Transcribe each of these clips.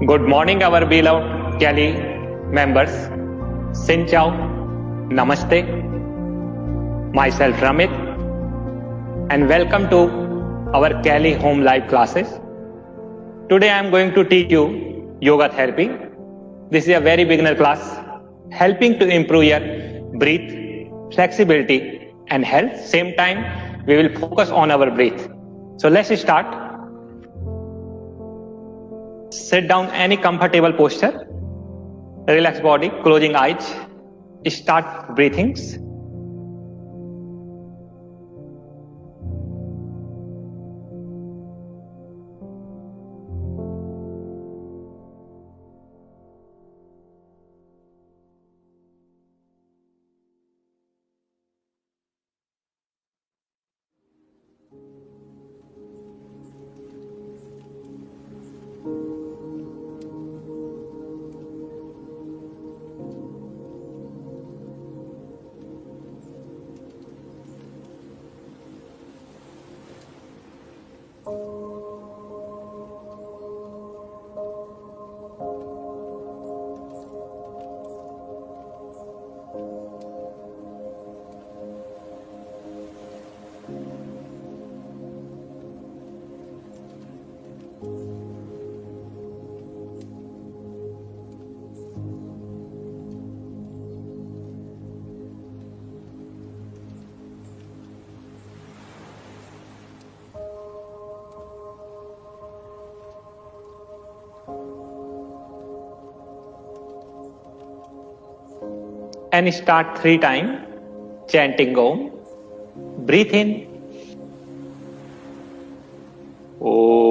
Good morning, our beloved Cali members. Xin chào, Namaste. Myself Ramit, and welcome to our Cali Home Live classes. Today I am going to teach you yoga therapy. This is a very beginner class, helping to improve your breath, flexibility, and health. Same time, we will focus on our breath. So let's start. Sit down any comfortable posture. Relax body, closing eyes. Start breathing. And start 3 times chanting Om. Breathe in. Om.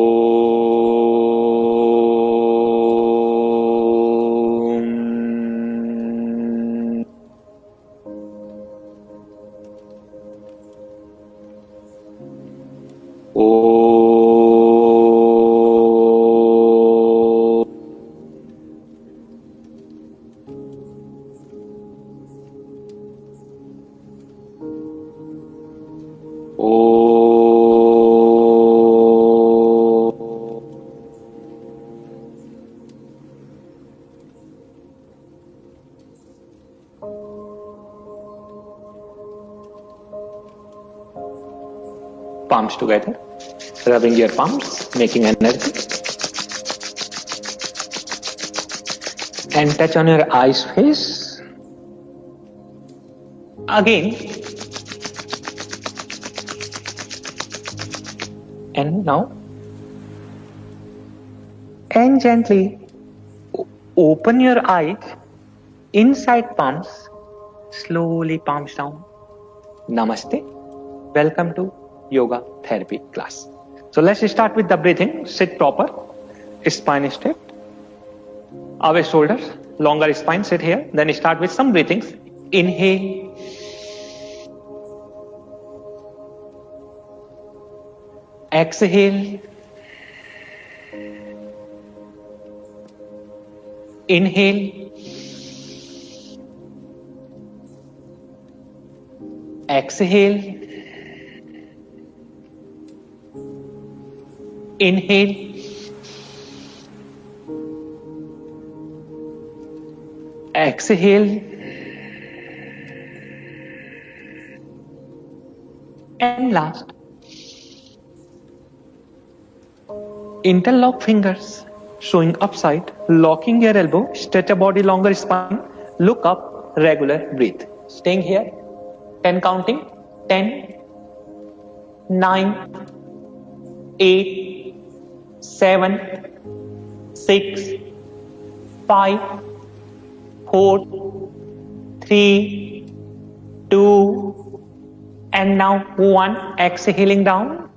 Palms together, rubbing your palms, making energy. And touch on your eyes, face. Again. And now. And gently open your eyes, inside palms, slowly palms down. Namaste. Welcome to yoga therapy class. So let's start with the breathing. Sit proper, spine straight, away shoulders, longer spine, sit here. Then start with some breathings. Inhale. Exhale. Inhale. Exhale. Inhale. Exhale. And last. Interlock fingers, showing upside, locking your elbow, stretch a body longer spine, look up, regular breathe. Staying here, 10 counting, 10, 9, 8, 7, 6, 5, 4, 3, 2, and now 1. Exhaling down.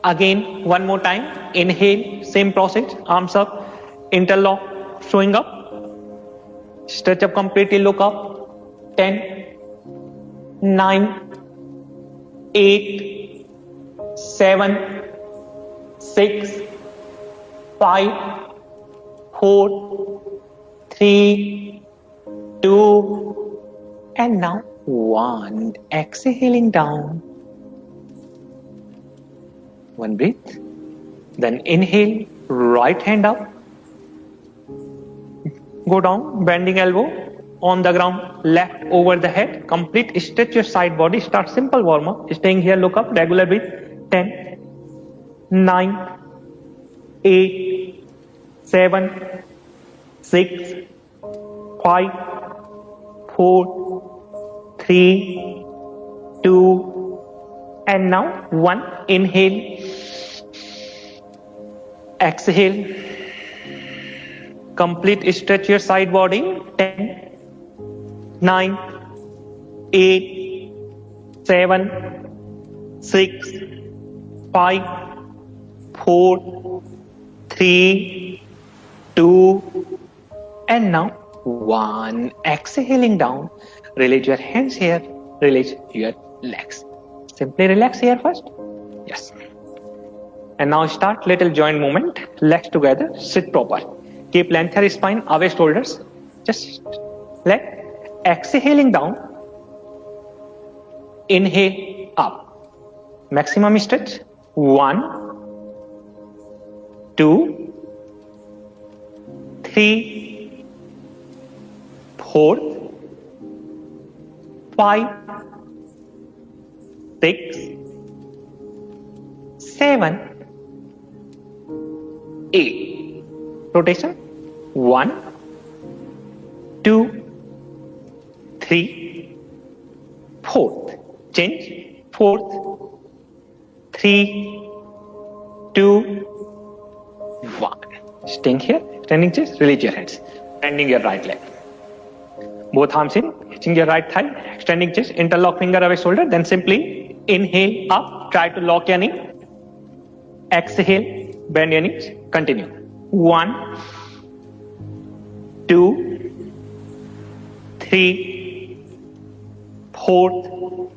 Again, one more time. Inhale, same process. Arms up, interlock, showing up. Stretch up completely, look up. 10, 9, 8, 7, 6, 5, 4, 3, 2, and now 1. Exhaling down. One breath. Then inhale, right hand up. Go down, bending elbow on the ground, left over the head. Complete stretch your side body. Start simple warm up. Staying here, look up, regular breathe. 10, 9, 8, 7, 6, 5, 4, 3, 2, and now 1. Inhale, exhale. Complete stretch your side body. 10, 9, 8, 7, 6, 5, 4, 3, 2, and now 1. Exhaling down. Release your hands here. Release your legs. Simply relax here first. Yes. And now start little joint movement. Legs together. Sit proper. Keep length your spine. Away shoulders. Just let. Exhaling down. Inhale up. Maximum stretch. 1, 2, 3, 4, 5, 6, 7, 8. Rotation. 1, 2, 3, 4th. Change. 4th. 3, 2, 1. Staying here. Standing chest. Release your hands. Bending your right leg. Both arms in. Hitching your right thigh. Extending chest. Interlock finger away shoulder. Then simply inhale up. Try to lock your knee. Exhale. Bend your knees. Continue. 1, 2, 3, 4,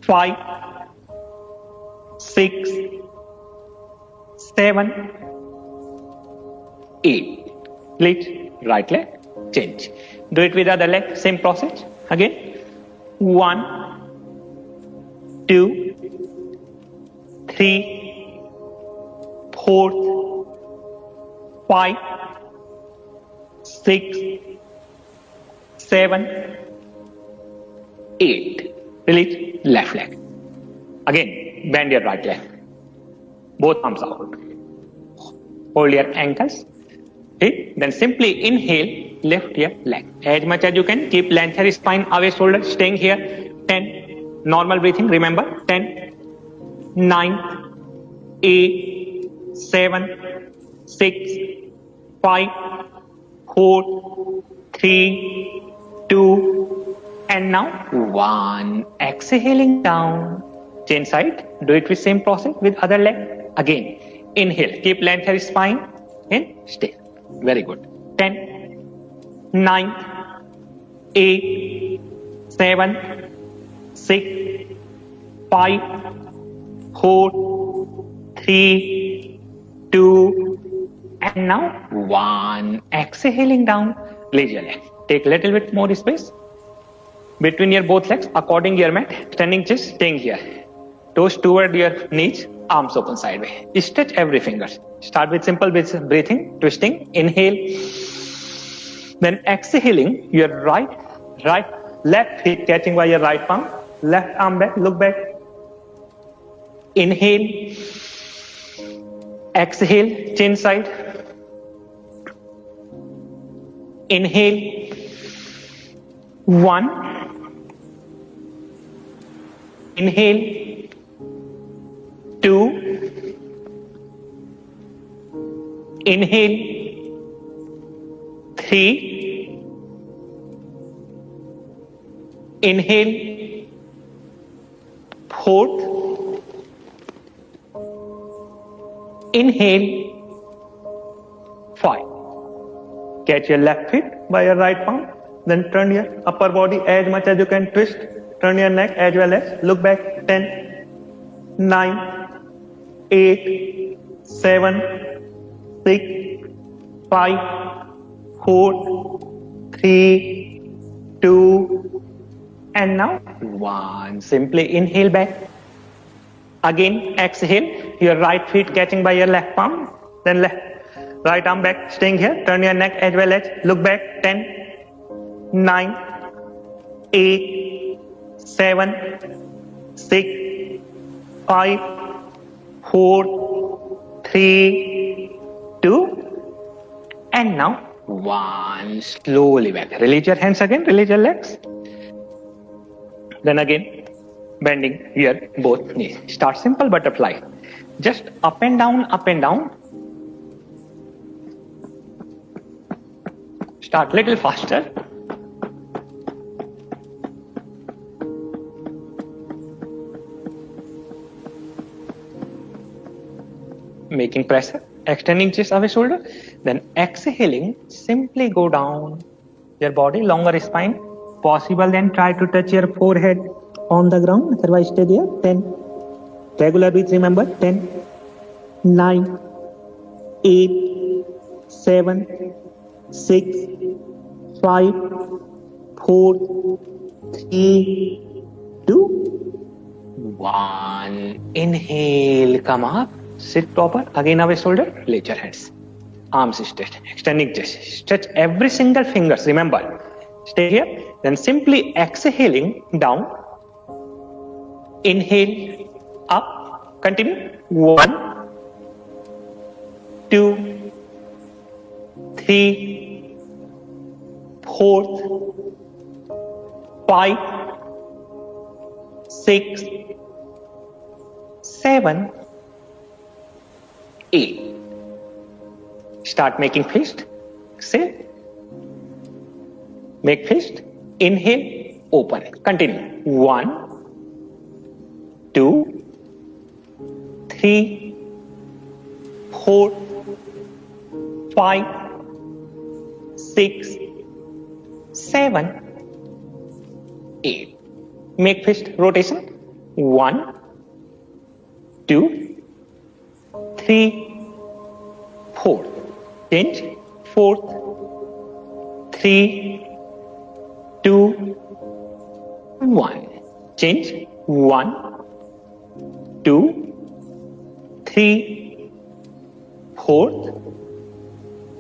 5, 6, 7, 8. Lift right leg. Change. Do it with other leg. Same process. Again. 1, 2, 3, 4, 5, 6, 7, 8. Release left leg. Again, bend your right leg. Both arms out. Hold your ankles. Okay. Then simply inhale, lift your leg. As much as you can, keep length your spine, away shoulder, staying here. 10. Normal breathing, remember. 10, 9, 8, 7, 6, 5, 4, 3, 2, and now 1. Exhaling down. Change side. Do it with same process with other leg. Again. Inhale. Keep length your spine. And stay. Very good. 10, 9, 8, 7, 6, 5, 4, 3, 2, and now 1. Exhaling down. Release your leg. Take a little bit more space between your both legs according to your mat. Standing chest, staying here. Toes toward your knees, arms open sideways. Stretch every finger. Start with simple breathing, twisting. Inhale. Then exhaling, your left feet catching by your right palm. Left arm back, look back. Inhale. Exhale, chin side. Inhale. 1. Inhale. 2. Inhale. 3. Inhale. 4th. Inhale. 5. Catch your left foot by your right palm. Then turn your upper body as much as you can. Twist. Turn your neck as well as. Look back. 10, 9, 8, 7, 6, 5, 4, 3, 2, and now 1. Simply inhale back. Again, exhale. Your right feet catching by your left palm. Then left, right arm back, staying here. Turn your neck as well as look back. 10, 9, 8, 7, 6, 5, 4, 3, 2, and now 1. Slowly back. Release your hands again. Release your legs. Then again, bending here both knees. Start simple butterfly. Just up and down, up and down. Start little faster. Making pressure, extending chest away shoulder. Then exhaling, simply go down your body, longer spine. Possible then try to touch your forehead on the ground. Otherwise stay there. 10. Regular breath, remember. 10, 9, 8, 7, 6, 5, 4, 3, 2, 1. Inhale, come up. Sit proper. Again away shoulder. Lift your hands. Arms stretch. Extending chest. Stretch every single fingers. Remember. Stay here. Then simply exhaling down. Inhale up. Continue. 1, 2, 3, 4, 5, 6, 7, 8. Start making fist. Exhale. Make fist. Inhale. Open. Continue. 1, 2, 3, 4, 5, 6, 7, 8. Make fist rotation. 1, 2, 3, 4. Change. 4, 3, 2, 1. Change. 1, 2, 3, 4,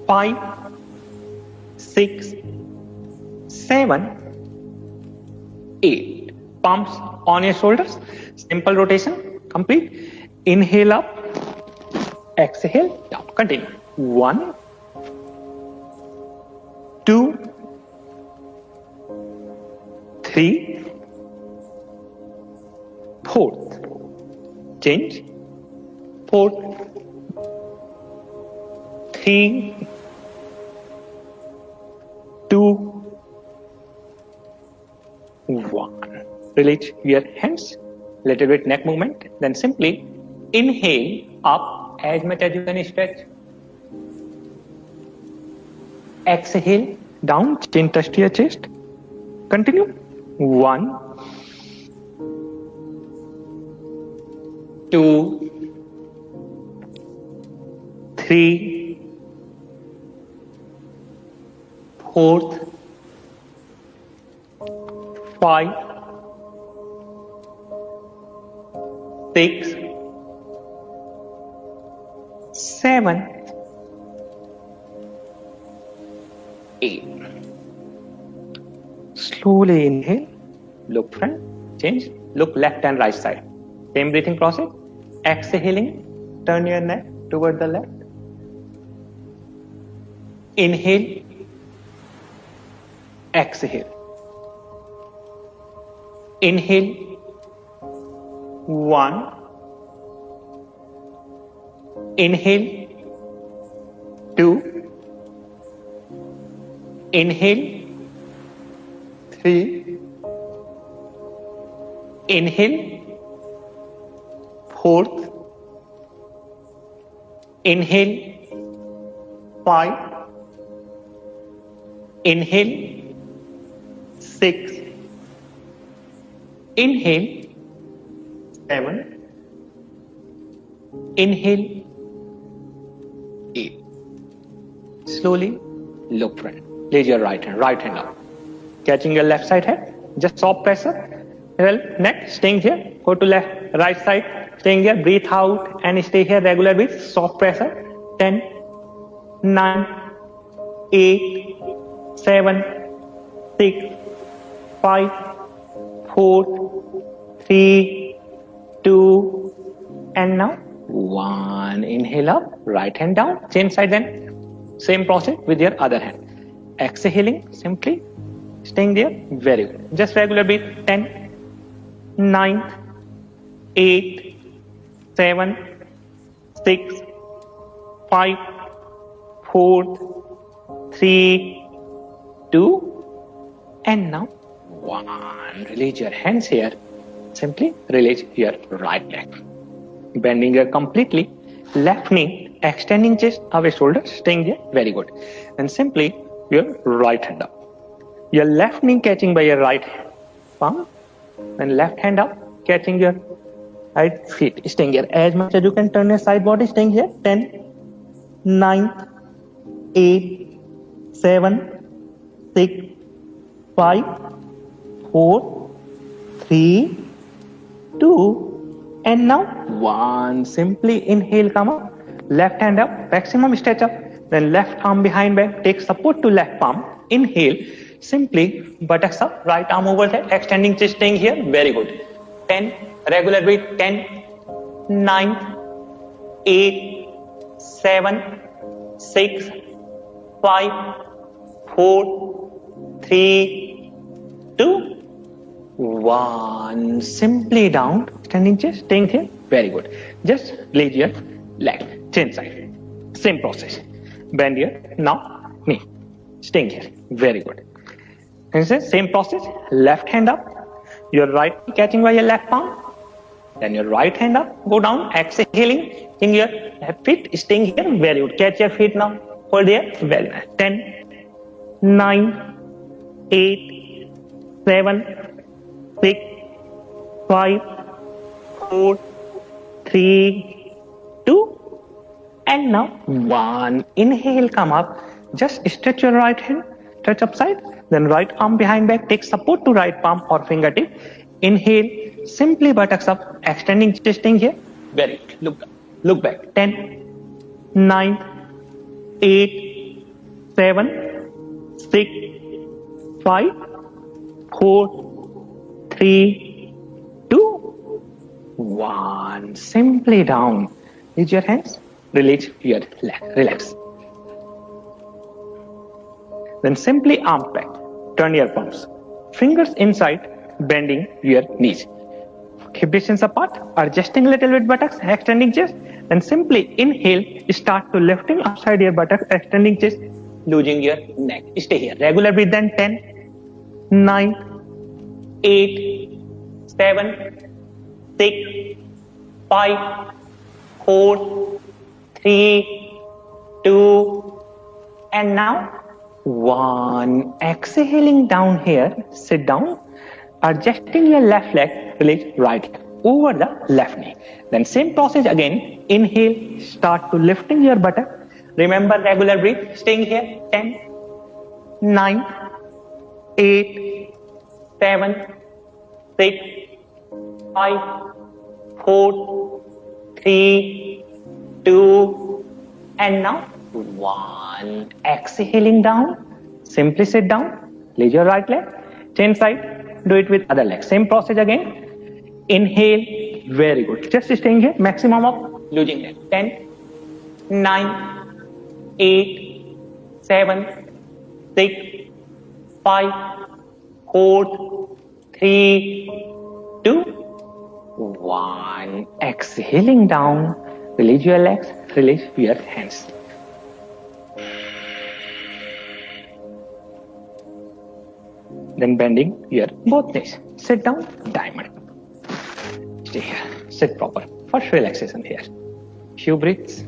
5, 6, 7, 8. Palms on your shoulders. Simple rotation. Complete. Inhale up. Exhale down. Continue. 1, 2, 3, 4. Change. 4, 3, 2, 1. Release your hands. Little bit neck movement. Then simply inhale up as much as you can stretch. Exhale down. Chin touch to your chest. Continue. 1, 2, 3, 4, 5, 6, 7, 8. Slowly inhale. Look front. Change. Look left and right side. Same breathing process. Exhaling. Turn your neck toward the left. Inhale. Exhale. Inhale. 1. Inhale. 2. Inhale. 3. Inhale. 4th. Inhale. 5. Inhale. 6. Inhale. 7. Inhale. 8. Slowly look front. Raise your right hand up. Catching your left side head. Just soft pressure. Well, neck staying here. Go to left, right side. staying here, breathe out and stay here regular with soft pressure. 10, 9, 8, 7, 6, 5, 4, 3, 2, and now 1. Inhale up, right hand down, same side then. Same process with your other hand. Exhaling, simply staying there, very good. Just regular beat. 10, 9, 8, 7, 6, 5, 4, 3, 2, and now 1. Release your hands here. Simply release your right leg. Bending here completely. Left knee, extending chest, away shoulders, staying here, very good. And simply your right hand up. Your left knee catching by your right palm, and left hand up, catching your right feet, staying here. As much as you can turn your side body, staying here. 10, 9, 8, 7, 6, 5, 4, 3, 2, and now 1. Simply inhale, come up. Left hand up, maximum stretch up. Then left arm behind back, take support to left palm. Inhale, simply buttocks up, right arm over there, extending chest, staying here, very good. 10, regular beat. 10, 9, 8, 7, 6, 5, 4, 3, 2, 1. Simply down, standing chest, staying here, very good. Just release your leg, chin side. Same process. Bend here, now knee, staying here, very good. And same process, left hand up, your right catching by your left palm, then your right hand up, go down, exhaling, in your left feet, staying here, very good. Catch your feet now, hold there, very nice. 10, 9, 8, 7, 6, 5, 4, 3, 2, and now 1. Inhale, come up, just stretch your right hand, touch upside, then right arm behind back, take support to right palm or fingertip. Inhale, simply buttocks up, extending chest, staying here, very good. Look back. 10, 9, 8, 7, 6, 5, 4, 3, 2, 1. Simply down. Release your hands, release your leg, relax. Then simply arm back, turn your palms, fingers inside, bending your knees. Hip distance apart, adjusting a little bit buttocks, extending chest. Then simply inhale, start to lifting upside your buttocks, extending chest, losing your neck. Stay here. Regular breathe. Then 10, 9, 8, 7, 6, 5, 4, 3, 2, and now 1. Exhaling down here, sit down, adjusting your left leg, release right leg over the left knee. Then same process again. Inhale, start to lifting your buttock. Remember regular breathe, staying here. 10, 9, 8, 7, 6, 5, 4, 3, 2, and now 1. Exhaling down, simply sit down, release your right leg, change side, do it with other leg. Same process again. Inhale, very good. Just staying here, maximum of losing leg. 10, 9, 8, 7, 6, 5, 4, 3, 2, 1. Exhaling down, release your legs, release your hands. Then bending your both knees. Sit down, diamond. Stay here, sit proper. First relaxation here. Few breaths.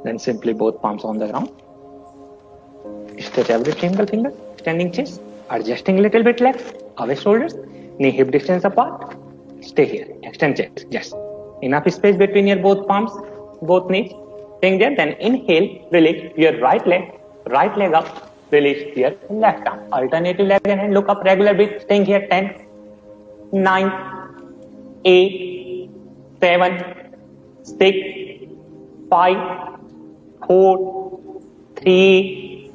Then simply both palms on the ground. Stretch every single finger, standing chest, adjusting a little bit legs, away shoulders, knee hip distance apart. Stay here, extend chest, yes. Enough space between your both palms. both knees, staying there. Then inhale, release your right leg up, release your left arm. Alternative leg and hand, look up, regular breath, staying here. 10, 9, 8, 7, 6, 5, 4, 3,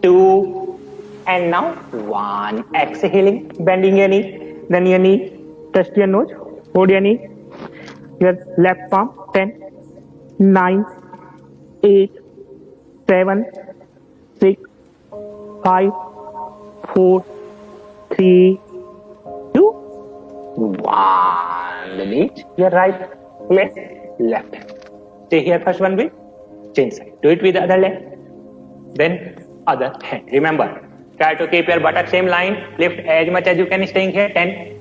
2, and now 1. Exhaling, bending your knee, then your knee, touch your nose, hold your knee, your left palm. 10, 9, 8, 7, 6, 5, 4, 3, 2, 1. Release your right leg, left hand. Stay here first one week, change side. Do it with the other leg, then other hand. Remember, try to keep your buttock same line, lift as much as you can, staying here. 10,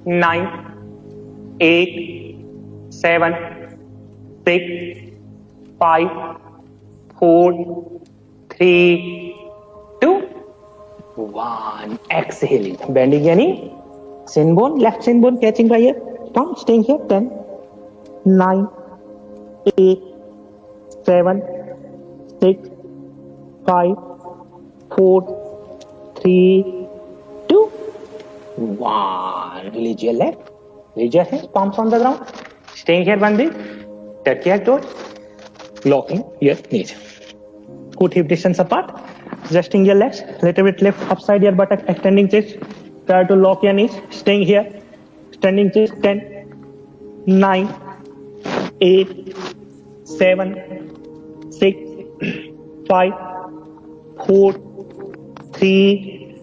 9, 8, 7, 6, 5, 4, 3, 2, 1. Exhaling, bending your knee, shin bone, left shin bone catching by your palm, staying here. 10, 9, 8, 7, 6, 5, 4, 3, 2, 1. Release your leg, release your hands, palms on the ground, staying here one bit, touch your toes, locking your knees. Good hip distance apart, adjusting your legs, little bit lift upside your buttock, extending chest, try to lock your knees, staying here, standing chest. 10, 9, 8, 7, 6, 5, 4, 3,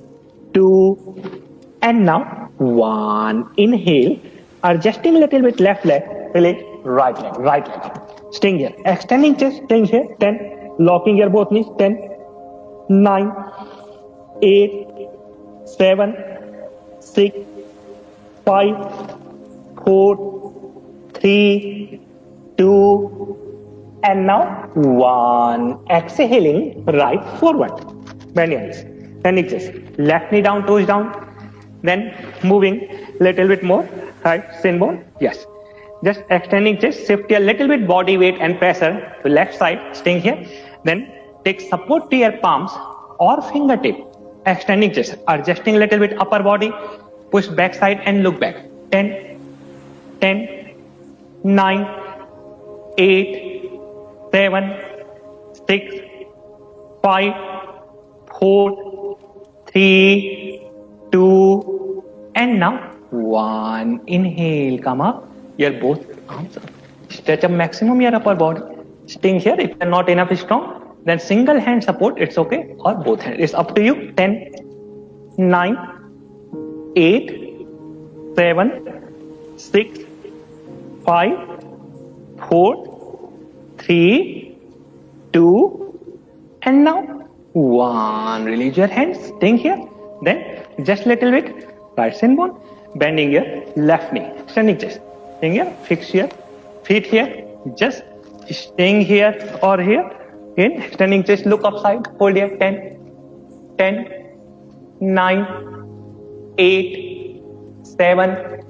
2, and now 1. Inhale, adjusting a little bit left leg, release right leg up. Staying here, extending chest, staying here. 10, locking your both knees. 10, 9, 8, 7, 6, 5, 4, 3, 2, and now 1. Exhaling, right forward. Bend your knees. Standing chest. Left knee down, toes down. Then moving little bit more. Right, shin bone. Yes. Just extending chest. Shift a little bit body weight and pressure to left side. Staying here. Then take support to your palms or fingertip. Extending chest. Adjusting a little bit upper body. Push back side and look back. 10, 9, 8, 7, 6, 5, 4, 3, 2, and now 1. Inhale, come up. Your both arms up. Stretch up maximum your upper body. Staying here. If you're not enough strong, then single hand support, it's okay, or both hands. It's up to you. 10, 9, 8, 7, 6, 5, 4, 3, 2, and now 1. Release your hands, staying here. Then just little bit right shin bone, bending your left knee, standing chest, staying here. Fix your feet here, just staying here or here. In standing chest, look upside, hold here. 10, 9, 8, 7,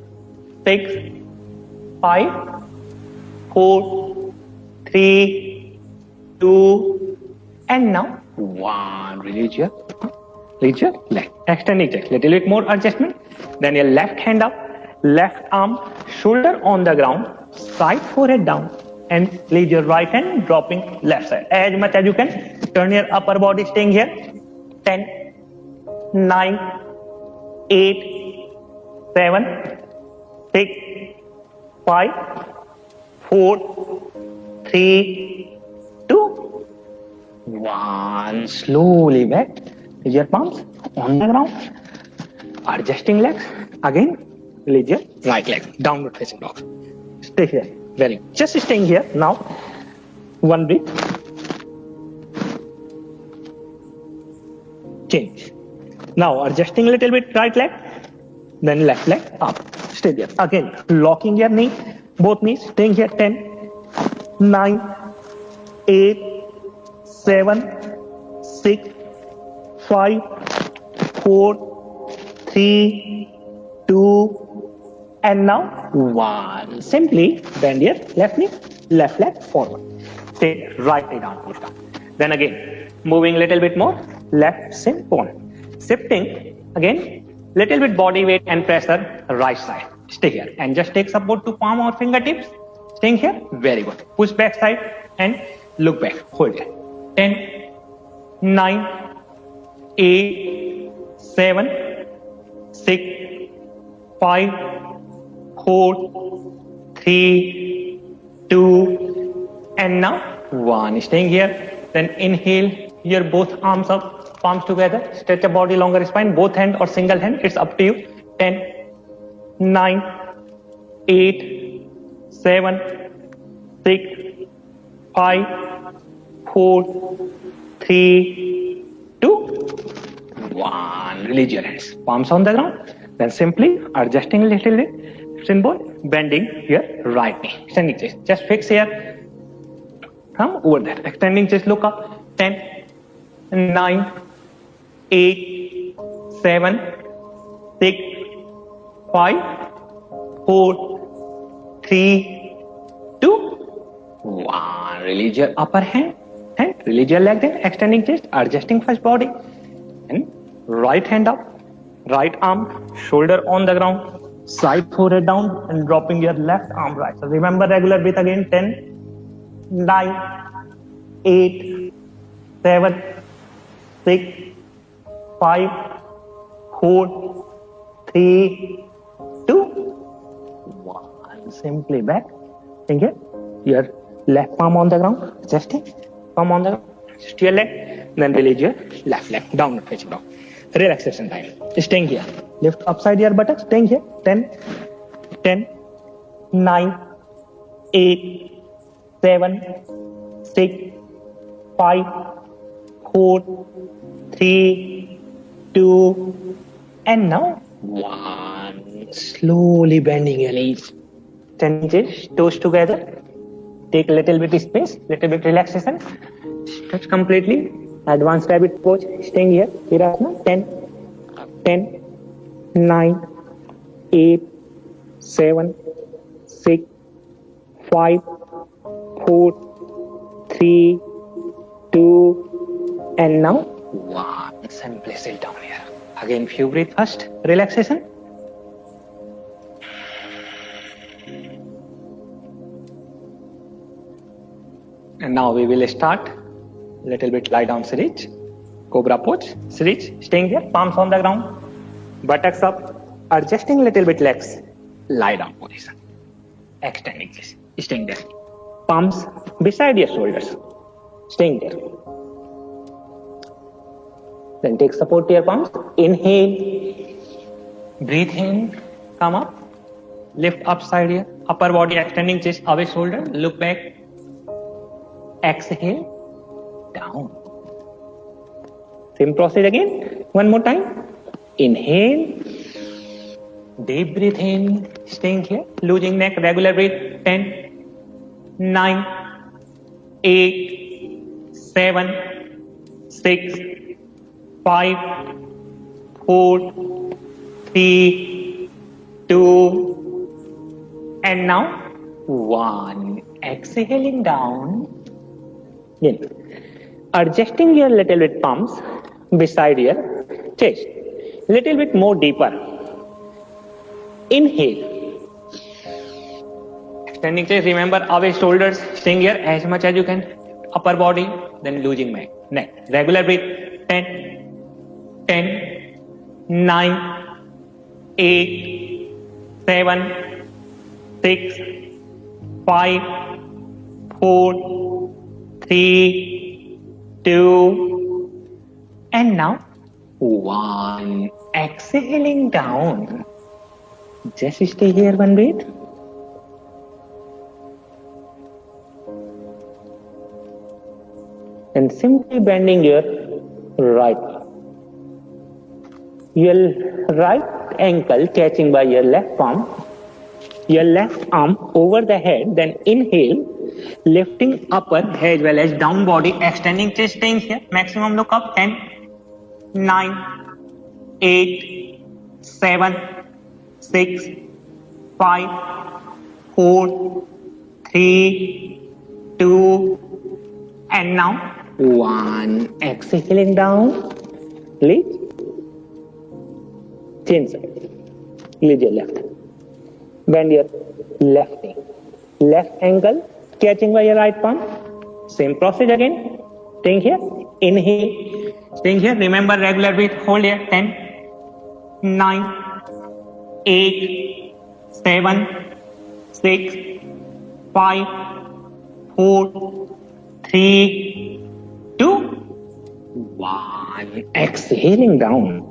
6, 5, 4, 3, 2, and now 1. Release your leg. Extending chest, little bit more adjustment. Then your left hand up, left arm, shoulder on the ground, side forehead down, and leave your right hand dropping left side. As much as you can, turn your upper body, staying here. 10, 9, 8, 7, 6, 5, 4, 3, 2, 1. Slowly back. Your palms on the ground. Adjusting legs. Again, release your right leg. Downward facing dog. Stay here. Very good. Just staying here. Now, one breath. Change. Now, adjusting a little bit right leg. Then left leg up. Stay there. Again, locking your knee. Both knees. Staying here. 10, 9, 8, 7, 6, 5, 4, 3, 2, and now 1. Simply bend your left knee, left leg forward. Take right knee down, push down. Then again, moving little bit more, left sit bone. Shifting again, little bit body weight and pressure right side. Stay here and just take support to palm or fingertips. Staying here, very good. Push back side and look back. Hold it. 10, 9, 8, 7, 6, 5, 4, 3, 2, and now 1. Staying here. Then inhale, your both arms up, palms together. Stretch the body, longer spine, both hand or single hand. It's up to you. 10, 9, 8, 7, 6, 5, 4, 3, 2, 1. Release your hands. Palms on the ground. Then simply adjusting a little bit. Symbol, bending your right knee. Standing chest. Just fix here. Come over there. Extending chest, look up. 10, 9, 8, 7, 6, 5, 4, 3, 2, 1. Release your upper hand. Release your leg then. Extending chest. Adjusting first body. And right hand up. Right arm. Shoulder on the ground. Side forehead down. And dropping your left arm right. So remember regular breath again. 10, 9, 8, 7, 6, 5, 4, 3, 2, 1. Simply back. Think it. Your left palm on the ground. Adjusting. Palm on the ground. Just your leg. Then release your left leg. Downward facing dog. Relaxation time. Staying here. Lift upside your buttocks. Staying here. 10, 9, 8, 7, 6, 5, 4, 3, 2, and now 1. Slowly bending your knees. 10 inches, toes together. Take a little bit of space, little bit relaxation. Stretch completely. Advanced rabbit pose. Staying here. Virasana. 10, 9, 8, 7, 6, 5, 4, 3, 2, and now 1. Simply sit down here. Again, few breath first. Relaxation. And now we will start. Little bit lie down, Sirij. Cobra pose. Sirij, staying here. Palms on the ground. Buttocks up. Adjusting little bit legs. Lie down position. Extending this. Staying there. Palms beside your shoulders. Staying there. Then take support to your palms. Inhale. Breathe in. Come up. Lift upside here. Upper body extending chest away shoulder. Look back. Exhale. Down. Same process again. One more time. Inhale. Deep breathe in. Staying here. Losing neck. Regular breath. 10, 9, 8, 7, 6, 5, 4, 3, 2, and now 1. Exhaling down. Again. Adjusting your little bit palms beside your chest. Little bit more deeper. Inhale. Extending chest, remember away shoulders, staying here as much as you can. Upper body, then losing neck. Regular breath. 10, 9, 8, 7, 6, 5, 4, 3, 2, and now 1. Exhaling down. Just stay here one breath. And simply bending your right ankle catching by your left palm, your left arm over the head, then inhale, lifting upper as well as down body, extending chest, staying here, maximum look up. 10, 9, 8, 7, 6, 5, 4, 3, 2, and now 1. Exhaling down. Release. Change side. Release your left. Bend your left knee. Left ankle catching by your right palm. Same process again. Staying here. Inhale. Staying here. Remember regular breath. Hold here. 10, 9, 8, 7, 6, 5, 4, 3, 2, 1. Exhaling down.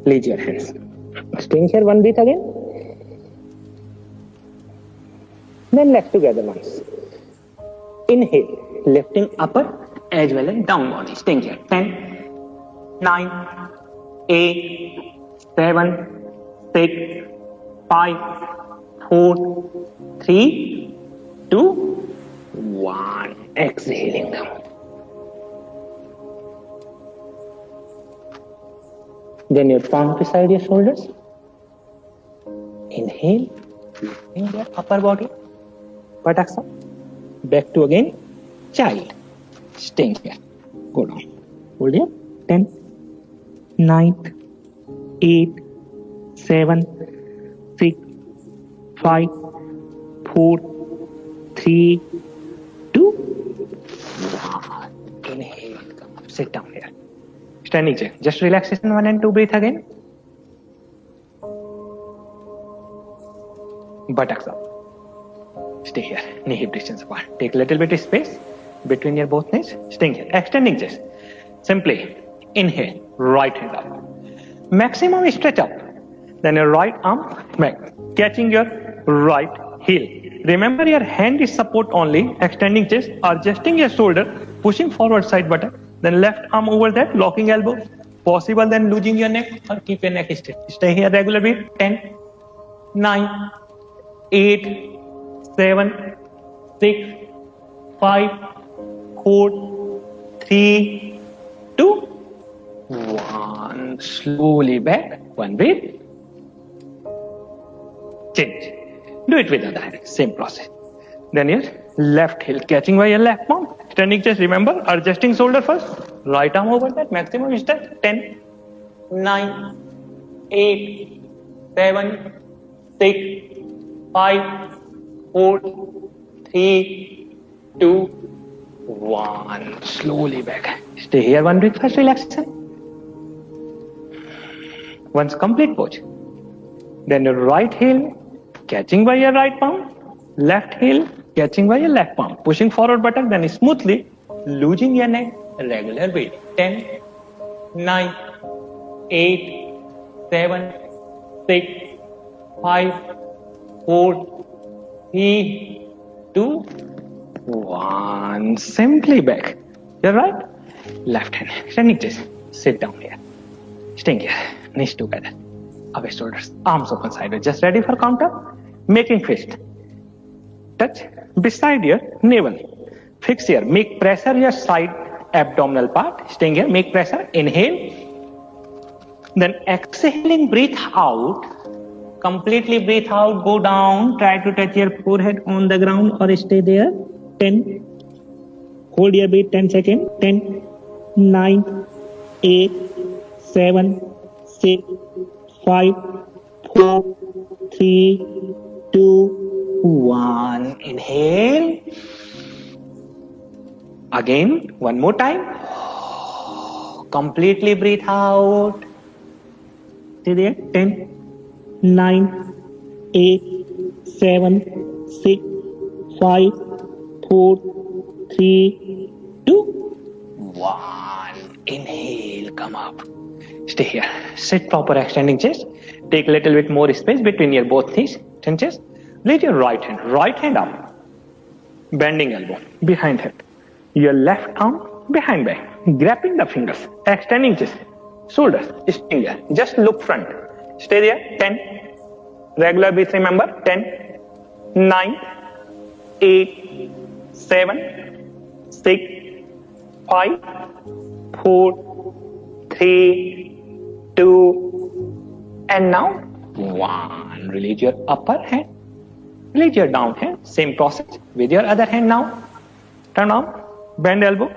Release your hands. Staying here. One breath again. Then legs together once. Inhale. Lifting upper as well as down body. Staying here. 10, 9, 8, 7, 6, 5, 4, 3, 2, 1. Exhaling down. Then your palm beside your shoulders. Inhale. Lifting your upper body. Buttocks up. Back to again. Child. Staying here. Go down. Hold here. 10, 9, 8, 7, 6, 5, 4, 3, 2, 1. Inhale. Come up. Sit down here. Standing chair. Just relaxation 1 and 2. Breathe again. Buttocks up. Stay here. Knee hip distance apart. Take a little bit of space between your both knees. Staying here. Extending chest. Simply inhale. Right hand up. Maximum stretch up. Then your right arm back. Catching your right heel. Remember your hand is support only. Extending chest. Adjusting your shoulder. Pushing forward side buttock. Then left arm over that. Locking elbow. Possible then losing your neck or keep your neck straight. Stay here regular beat. 10, 9, 8, 7, 6, 5, 4, 3, 2, 1. Slowly back. One breath. Change. Do it with the other hand. Same process. Then your left heel catching by your left palm. Standing chest. Remember, adjusting shoulder first. Right arm over that. Maximum stretch. 10, 9, 8, 7, 6, 5, 4, 3, 2, 1. Slowly back. Stay here. One breath first. Relaxation. Once complete pose. Then your right heel catching by your right palm. Left heel catching by your left palm. Pushing forward buttock. Then smoothly losing your neck. Regular beat. 10, 9, 8, 7, 6, 5, 4, 3, 2, 1. Simply back. Your right, left hand. Standing chest. Sit down here. Staying here. Knees together. Away shoulders. Arms open sideways. Just ready for counter. Making fist. Touch beside your navel. Fix here. Make pressure your side abdominal part. Staying here. Make pressure. Inhale. Then exhaling. Breathe out. Completely breathe out. Go down. Try to touch your forehead on the ground or stay there. 10. Hold your breath 10 seconds. 10, 9, 8, 7, 6, 5, 4, 3, 2, 1. Inhale. Again, one more time. Completely breathe out. Stay there. 10, 9, 8, 7, 6, 5, 4, 3, 2, 1. Inhale. Come up. Stay here. Sit proper, extending chest. Take a little bit more space between your both knees. Ten chest. Lift your right hand up. Bending elbow behind head. Your left arm behind back. Grabbing the fingers. Extending chest. Shoulders. Stay there. Just look front. Stay there. 10. Regular breath. Remember. 10, 9, 8, 7, 6, 5, 4, 3, 2, and now 1. Release your upper hand. Release your down hand. Same process with your other hand now. Turn arm, bend elbow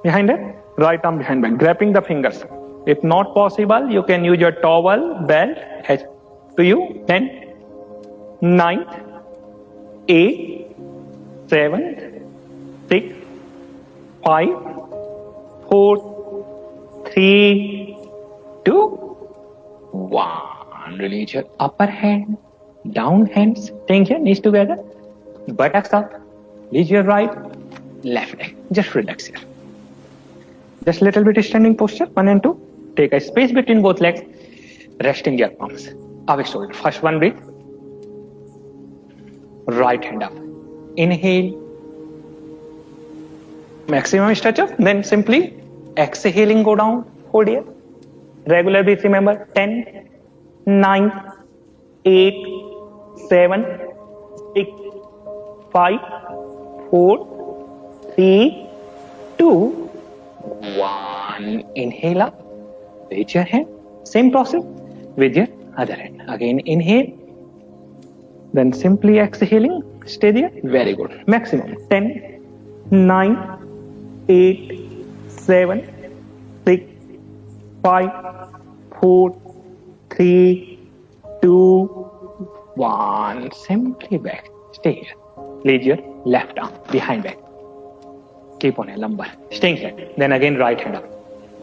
behind it, right arm behind back, grabbing the fingers. If not possible, you can use your towel, belt, as to you. 10, 9, 8, 7, 6, 5, 4, 3, 2, 1. Release your upper hand, down hands, staying here, knees together, buttocks up. Release your right, left leg. Just relax here. Just little bit standing posture, 1 and 2. Take a space between both legs, resting your palms. Away shoulder. First one, breathe. Right hand up. Inhale. Maximum stretch up. Then simply exhaling, go down. Hold here. Regular breath, remember. 10, 9, 8, 7, 6, 5, 4, 3, 2, 1. Inhale up. Raise your hand. Same process with your other hand. Again, inhale. Then simply exhaling. Stay there. Very good. Maximum. 10, 9, 8, 7, 6, 5, 4, 3, 2, 1. Simply back. Stay here. Lead your left arm behind back. Keep on a lumbar. Staying here. Then again right hand up.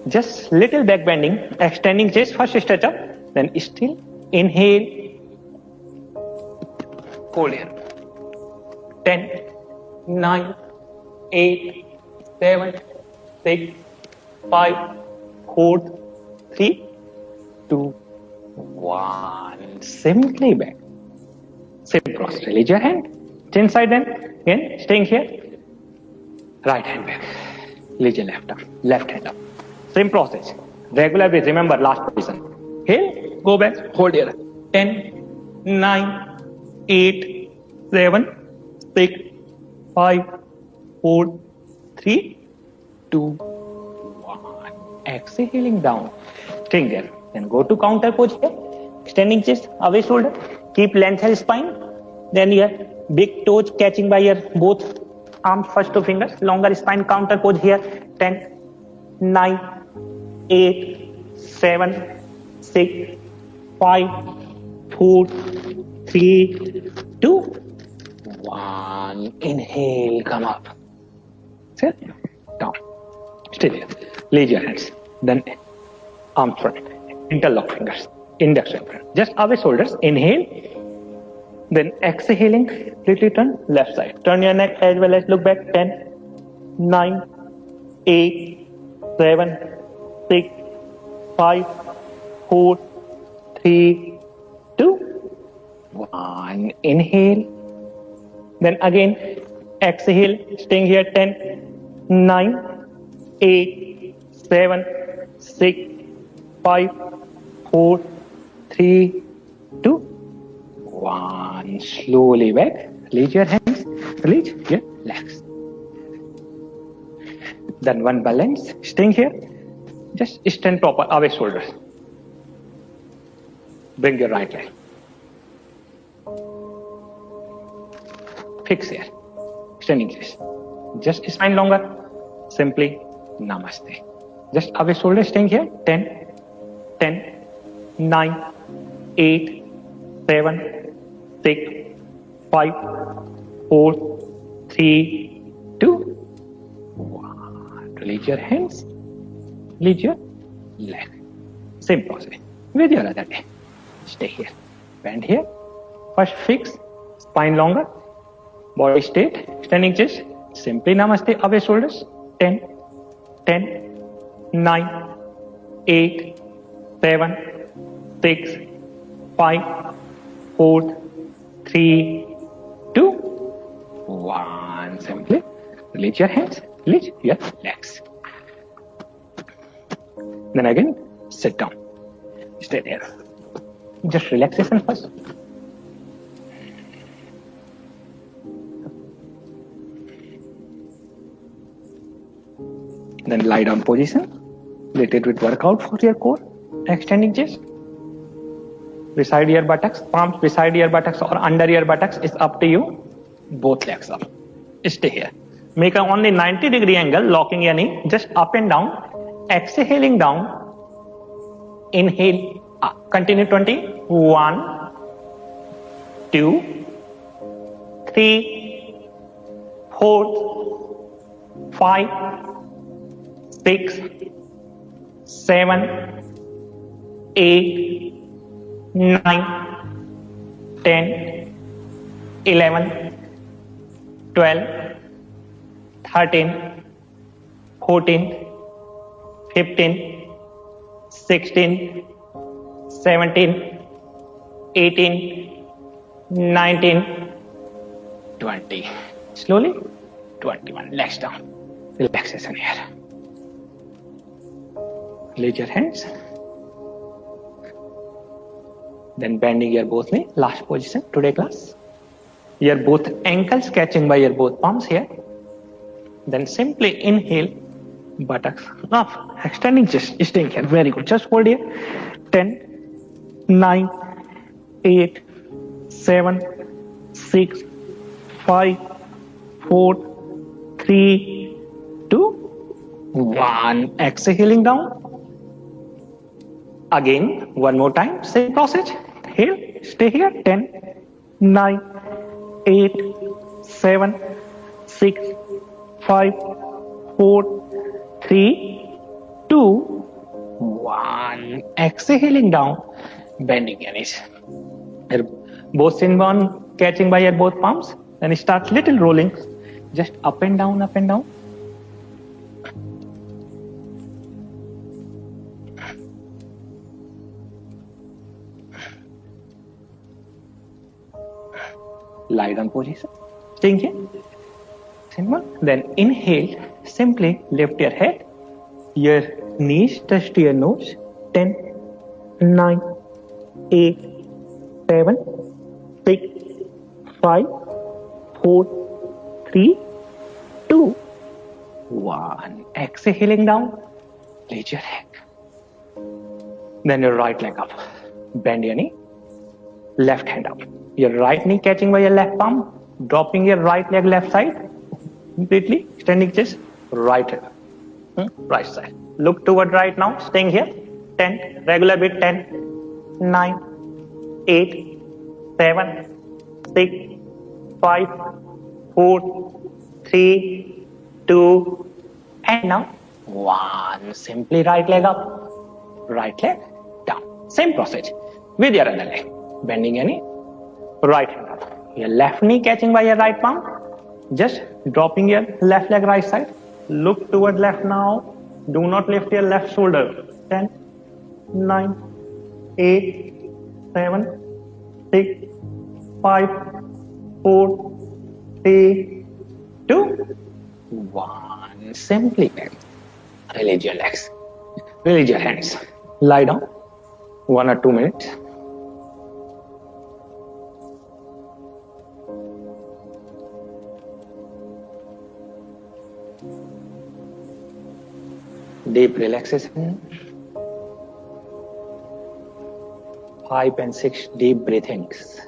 Just little back bending, extending chest. First stretch up. Then still inhale. Hold here. 10, 9, 8, 7, 6, 5, 4, 3, 2, 1. Simply back. Same process. Release your hand. Chin side then. Again, staying here. Right hand back. Release your left arm. Left hand up. Same process. Regular breath. Remember last position. Inhale. Go back. Hold here. 10, 9, 8, 7, 6, 5, 4, 3, 2, 1. Exhaling down. Staying there. Then go to counter pose here. Extending chest, away shoulder. Keep length of spine. Then your big toes catching by your both arms, first two fingers. Longer spine, counter pose here. 10, 9, 8, 7, 6, 5, 4, 3, 2, 1. Inhale, come up. Sit down. Stay there. Raise your hands. Then arm front. Interlock fingers. Index and front. Just away shoulders. Inhale. Then exhaling. Completely turn left side. Turn your neck as well as look back. 10, 9, 8, 7, 6, 5, 4, 3, 2, 1. Inhale. Then again exhale. Staying here. 10, 9, 8, 7, 6, 5, 4, 3, 2, 1. Slowly back. Release your hands. Release your legs. Then one balance. Staying here. Just stand proper. Away shoulders. Bring your right leg. Fix here. Standing chest. Just spine longer. Simply namaste. Just away shoulders. Staying here. 10, 10, 9, 8, 7, 6, 5, 4, 3, 2, 1. Release your hands. Release your leg. Same process with your other leg. Stay here. Bend here. First fix. Spine longer. Body straight. Standing chest. Simply namaste. Away shoulders. 10, 10, 9, 8, 7, 6, 5, 4, 3, 2, 1. Simply release your hands, release your legs. Then again, sit down. Stay there. Just relaxation first. Then lie down position. Little bit workout for your core. Extending chest. Beside your buttocks, palms beside your buttocks or under your buttocks is up to you. Both legs up. Stay here. Make a only 90-degree angle, locking your knee, just up and down, exhaling down, inhale, up. Continue 20, 1, 2, 3, 4, 5, 6, 7, 8, 9, 10, 11, 12, 13, 14, 15, 16, 17, 18, 19, 20. Slowly, 21. Legs down. Relaxation here. Release your hands. Then bending your both knee. Last position, today class. Your both ankles catching by your both palms here. Then simply inhale, buttocks up, extending chest, staying here. Very good. Just hold here. 10, 9, 8, 7, 6, 5, 4, 3, 2, 1. Exhaling down. Again, one more time. Same process. Here, stay here. 10, 9, 8, 7, 6, 5, 4, 3, 2, 1. Exhaling down, bending your knees. Both shin bone catching by your both palms. Then start little rolling, just up and down, up and down. Lie down position. Staying here. Simple. Then inhale. Simply lift your head. Your knees touch to your nose. 10, 9, 8, 7, 6, 5, 4, 3, 2, 1. Exhaling down. Raise your head. Then your right leg up. Bend your knee. Left hand up. Your right knee catching by your left palm. Dropping your right leg left side. Completely. Standing chest. Right hand up. Right side. Look toward right now. Staying here. 10. Regular beat. 10, 9, 8, 7, 6, 5, 4, 3, 2, and now 1. Simply right leg up. Right leg down. Same process with your other leg. Bending your knee. Right hand up. Your left knee catching by your right palm. Just dropping your left leg right side. Look toward left now. Do not lift your left shoulder. 10, 9, 8, 7, 6, 5, 4, 3, 2, 1. Simply release your legs. Release your hands. Lie down. 1 or 2 minutes. Deep relaxation. 5 and 6 deep breathings.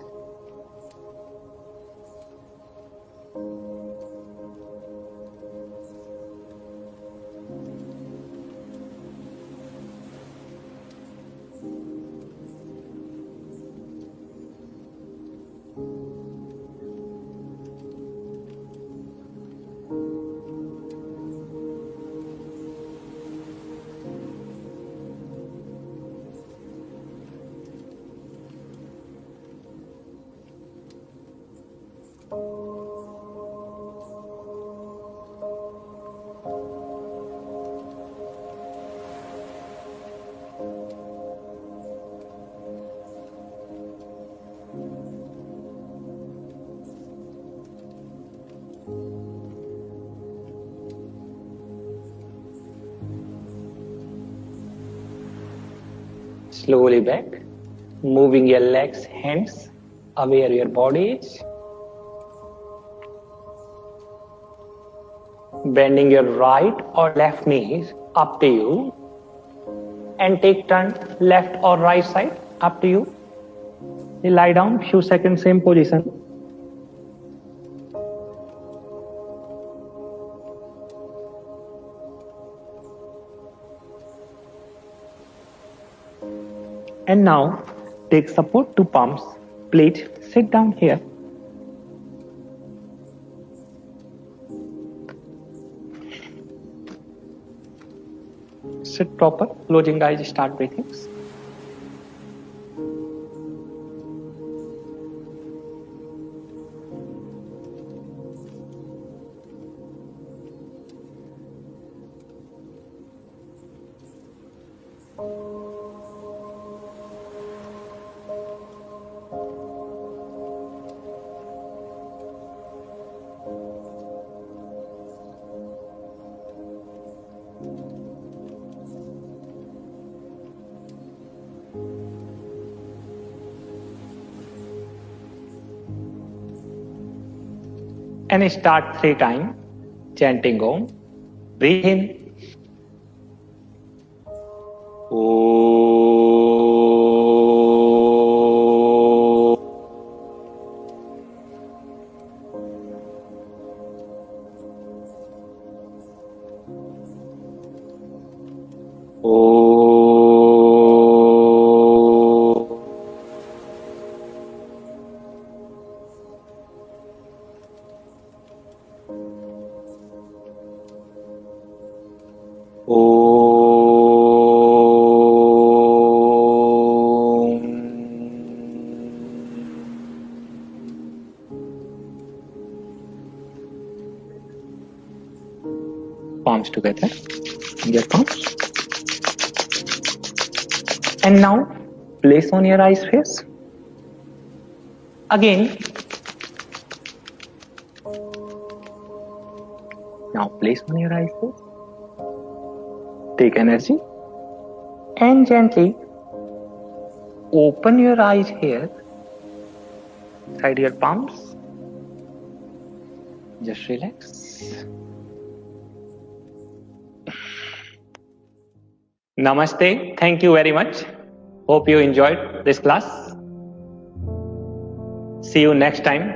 Slowly back, moving your legs, hands, aware your body is. Bending your right or left knees, up to you. And take turn left or right side, up to you. You lie down, few seconds, same position. And now take support to palms. Please sit down here. Sit proper, closing eyes, start breathing. And start 3 times chanting Om. Breathe in. Palms together, your palms. And now place on your eyes face. Again. Now place on your eyes face. Take energy and gently open your eyes here, side your palms. Just relax. Namaste. Thank you very much. Hope you enjoyed this class. See you next time.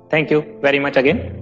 Thank you very much again.